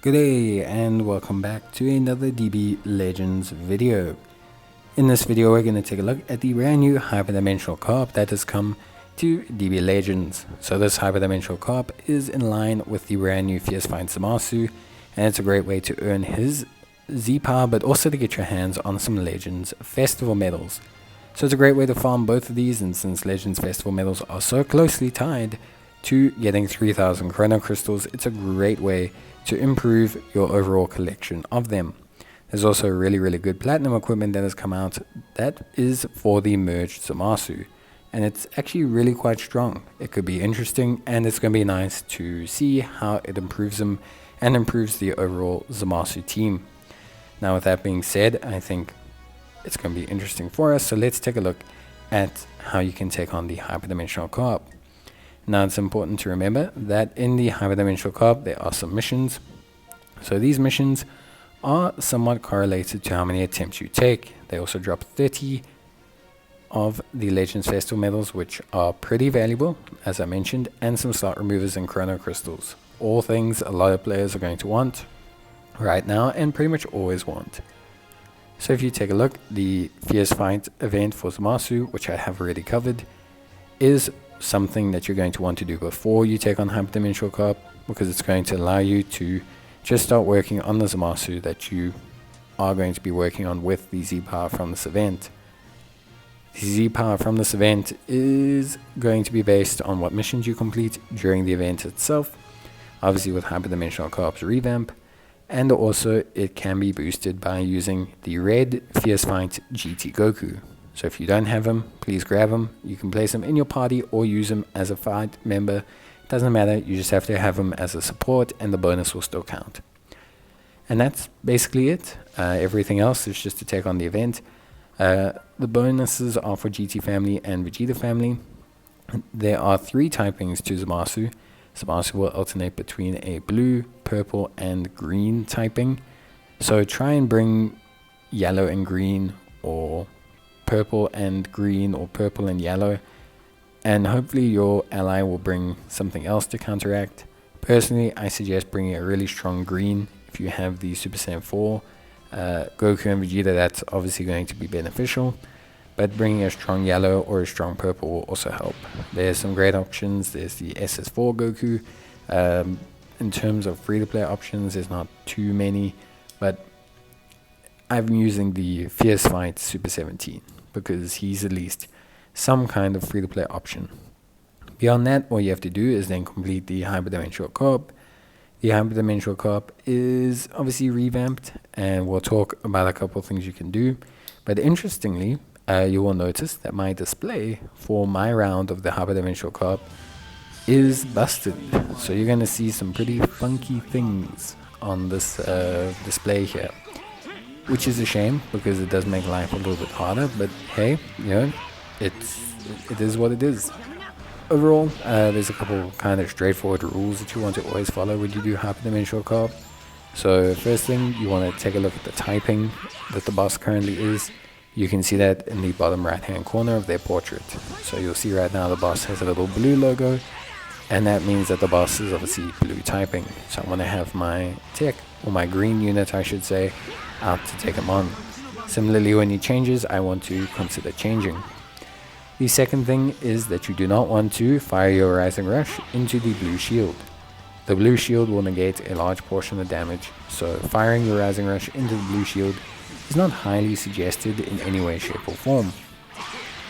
Good day and welcome back to another DB Legends video. In this video we're going to take a look at the brand new Hyperdimensional carp that has come to DB Legends. So this Hyperdimensional carp is in line with the brand new Fierce Fight Zamasu, and it's a great way to earn his Z-Power but also to get your hands on some Legends Festival medals. So it's a great way to farm both of these, and since Legends Festival medals are so closely tied to getting 3000 Chrono Crystals, it's a great way to improve your overall collection of them. There's also really good platinum equipment that has come out that is for the merged Zamasu, and it's actually really quite strong. It could be interesting, and it's going to be nice to see how it improves them and improves the overall Zamasu team. Now with that being said, I think it's going to be interesting for us, so let's take a look at how you can take on the Hyperdimensional carp. Now it's important to remember that in the Hyperdimensional carp there are some missions. So these missions are somewhat correlated to how many attempts you take. They also drop 30 of the Legends Festival medals, which are pretty valuable, as I mentioned, and some slot removers and Chrono Crystals. All things a lot of players are going to want right now and pretty much always want. So if you take a look, the Fierce Fight event for Zamasu, which I have already covered, is something that you're going to want to do before you take on Hyperdimensional carp, because it's going to allow you to just start working on the Zamasu that you are going to be working on with the Z-Power from this event. The Z-Power from this event is going to be based on what missions you complete during the event itself, obviously with Hyperdimensional carp's revamp, and also it can be boosted by using the red Fierce Fight GT Goku. So if you don't have him, please grab him. You can place him in your party or use him as a fight member. Doesn't matter, you just have to have him as a support and the bonus will still count. And that's basically it. Everything else is just to take on the event. The bonuses are for GT family and Vegeta family. There are 3 typings to Zamasu. Zamasu will alternate between a blue, purple and green typing. So try and bring yellow and green, or purple and green, or purple and yellow, and hopefully your ally will bring something else to counteract. Personally, I suggest bringing a really strong green. If you have the Super Saiyan 4 Goku and Vegeta, that's obviously going to be beneficial, but bringing a strong yellow or a strong purple will also help. There's some great options. There's the SS4 Goku. In terms of free-to-play options, there's not too many, but I'm using the Fierce Fight Super 17 because he's at least some kind of free-to-play option. Beyond that, all you have to do is then complete the Hyperdimensional carp. The Hyperdimensional carp is obviously revamped, and we'll talk about a couple of things you can do. But interestingly, you will notice that my display for my round of the Hyperdimensional carp is busted. So you're going to see some pretty funky things on this display here, which is a shame because it does make life a little bit harder, but hey, you know, it is what it is. Overall, there's a couple kind of straightforward rules that you want to always follow when you do Hyperdimensional carp. So first thing, you want to take a look at the typing that the boss currently is. You can see that in the bottom right hand corner of their portrait. So you'll see right now the boss has a little blue logo, and that means that the boss is obviously blue typing. So I'm going to have my tech, or my green unit I should say, out to take him on. Similarly, when he changes, I want to consider changing. The second thing is that you do not want to fire your Rising Rush into the blue shield. The blue shield will negate a large portion of damage, so firing your Rising Rush into the blue shield is not highly suggested in any way, shape or form.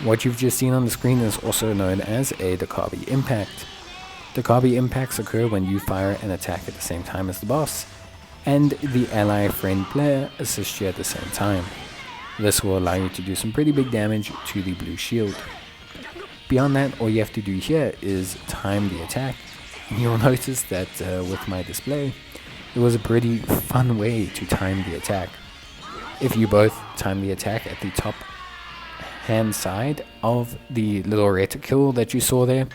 What you've just seen on the screen is also known as a Dakabi impact. Dakabi impacts occur when you fire an attack at the same time as the boss, and the ally friend player assists you at the same time. This will allow you to do some pretty big damage to the blue shield. Beyond that, all you have to do here is time the attack. You'll notice that with my display, it was a pretty fun way to time the attack. If you both time the attack at the top hand side of the little reticule that you saw there,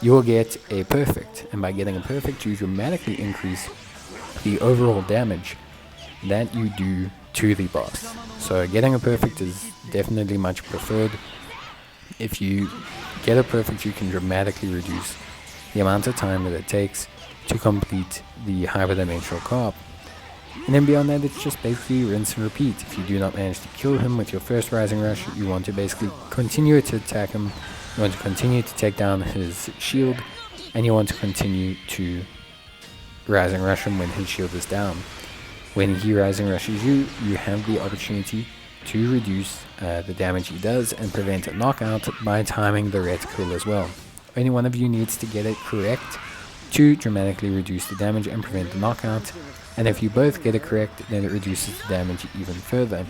you will get a perfect, and by getting a perfect you dramatically increase the overall damage that you do to the boss. So getting a perfect is definitely much preferred. If you get a perfect, you can dramatically reduce the amount of time that it takes to complete the hyperdimensional co-op. And then beyond that, it's just basically rinse and repeat. If you do not manage to kill him with your first Rising Rush, you want to basically continue to attack him, you want to continue to take down his shield, and you want to continue to Rising Rush him when his shield is down. When he Rising Rushes you, you have the opportunity to reduce the damage he does and prevent a knockout by timing the reticle as well. Only one of you needs to get it correct to dramatically reduce the damage and prevent the knockout, and if you both get it correct, then it reduces the damage even further.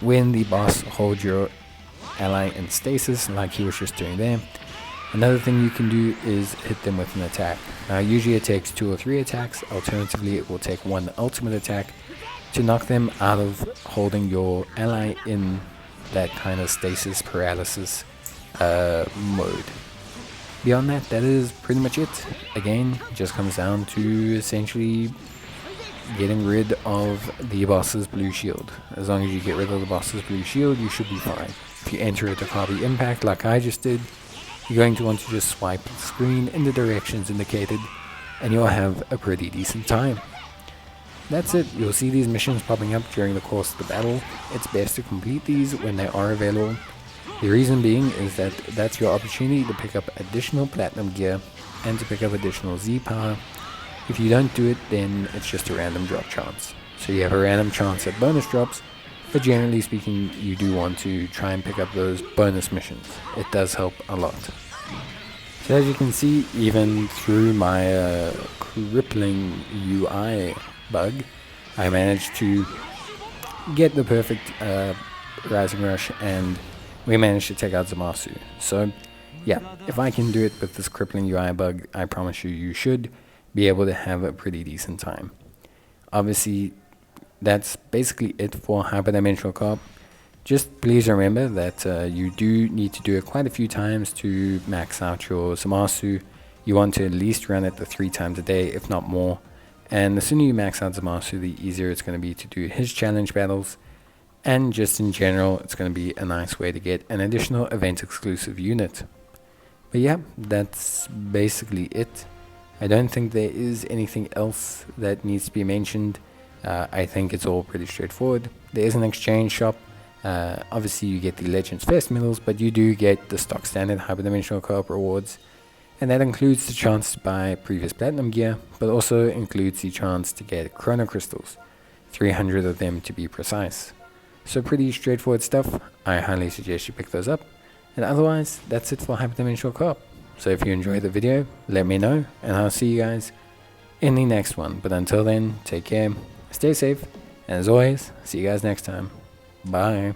When the boss holds your ally in stasis, like he was just doing there, another thing you can do is hit them with an attack. Now usually it takes 2 or 3 attacks, alternatively it will take 1 ultimate attack to knock them out of holding your ally in that kind of stasis paralysis mode. Beyond that, that is pretty much it. Again, it just comes down to essentially getting rid of the boss's blue shield. As long as you get rid of the boss's blue shield, you should be fine. If you enter it to copy impact like I just did, you're going to want to just swipe the screen in the directions indicated, and you'll have a pretty decent time. That's it. You'll see these missions popping up during the course of the battle. It's best to complete these when they are available. The reason being is that that's your opportunity to pick up additional platinum gear and to pick up additional Z power. If you don't do it, then it's just a random drop chance. So you have a random chance at bonus drops, but generally speaking, you do want to try and pick up those bonus missions. It does help a lot. So as you can see, even through my crippling UI bug, I managed to get the perfect Rising Rush, and we managed to take out Zamasu. So yeah, if I can do it with this crippling UI bug, I promise you, you should be able to have a pretty decent time. Obviously, that's basically it for Hyperdimensional Co-op. Just please remember that you do need to do it quite a few times to max out your Zamasu. You want to at least run it the 3 times a day, if not more. And the sooner you max out Zamasu, the easier it's going to be to do his challenge battles. And just in general, it's going to be a nice way to get an additional event exclusive unit. But yeah, that's basically it. I don't think there is anything else that needs to be mentioned. I think it's all pretty straightforward. There is an exchange shop. Obviously you get the Legends Fest medals, but you do get the stock standard Hyperdimensional Co-op rewards. And that includes the chance to buy previous platinum gear, but also includes the chance to get chrono crystals, 300 of them to be precise. So pretty straightforward stuff. I highly suggest you pick those up. And otherwise, that's it for Hyperdimensional Co-op. So if you enjoyed the video, let me know, and I'll see you guys in the next one. But until then, take care, stay safe, and as always, see you guys next time. Bye.